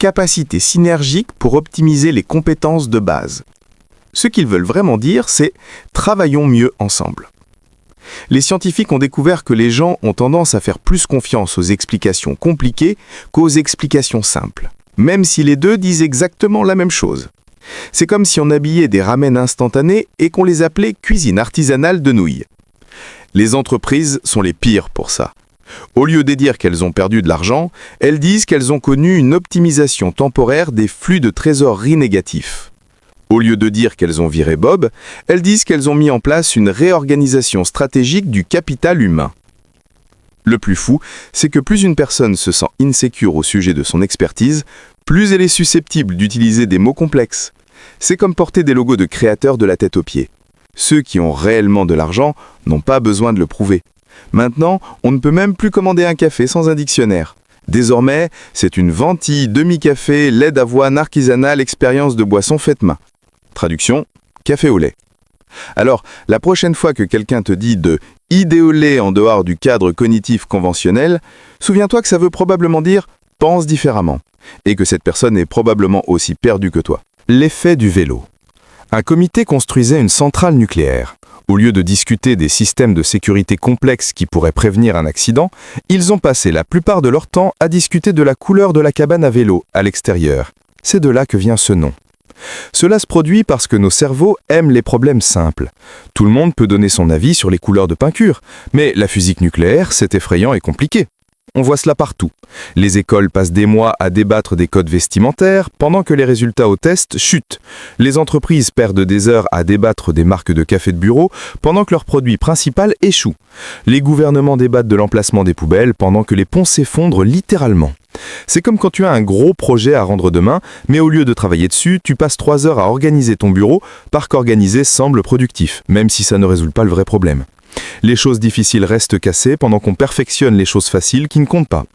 capacité synergique pour optimiser les compétences de base. Ce qu'ils veulent vraiment dire, c'est « travaillons mieux ensemble ». Les scientifiques ont découvert que les gens ont tendance à faire plus confiance aux explications compliquées qu'aux explications simples, même si les deux disent exactement la même chose. C'est comme si on habillait des ramen instantanés et qu'on les appelait cuisine artisanale de nouilles. Les entreprises sont les pires pour ça. Au lieu de dire qu'elles ont perdu de l'argent, elles disent qu'elles ont connu une optimisation temporaire des flux de trésorerie négatifs. Au lieu de dire qu'elles ont viré Bob, elles disent qu'elles ont mis en place une réorganisation stratégique du capital humain. Le plus fou, c'est que plus une personne se sent insécure au sujet de son expertise, plus elle est susceptible d'utiliser des mots complexes. C'est comme porter des logos de créateurs de la tête aux pieds. Ceux qui ont réellement de l'argent n'ont pas besoin de le prouver. Maintenant, on ne peut même plus commander un café sans un dictionnaire. Désormais, c'est une Venti, demi-café, lait d'avoine artisanale, expérience de boisson faite main. Traduction, café au lait. Alors, la prochaine fois que quelqu'un te dit de « idéoler en dehors du cadre cognitif conventionnel », souviens-toi que ça veut probablement dire « pense différemment » et que cette personne est probablement aussi perdue que toi. L'effet du vélo. Un comité construisait une centrale nucléaire. Au lieu de discuter des systèmes de sécurité complexes qui pourraient prévenir un accident, ils ont passé la plupart de leur temps à discuter de la couleur de la cabane à vélo à l'extérieur. C'est de là que vient ce nom. Cela se produit parce que nos cerveaux aiment les problèmes simples. Tout le monde peut donner son avis sur les couleurs de peinture, mais la physique nucléaire, c'est effrayant et compliqué. On voit cela partout. Les écoles passent des mois à débattre des codes vestimentaires pendant que les résultats aux tests chutent. Les entreprises perdent des heures à débattre des marques de café de bureau pendant que leur produit principal échoue. Les gouvernements débattent de l'emplacement des poubelles pendant que les ponts s'effondrent littéralement. C'est comme quand tu as un gros projet à rendre demain, mais au lieu de travailler dessus, tu passes 3 heures à organiser ton bureau, parce qu'organiser semble productif, même si ça ne résout pas le vrai problème. Les choses difficiles restent cassées pendant qu'on perfectionne les choses faciles qui ne comptent pas.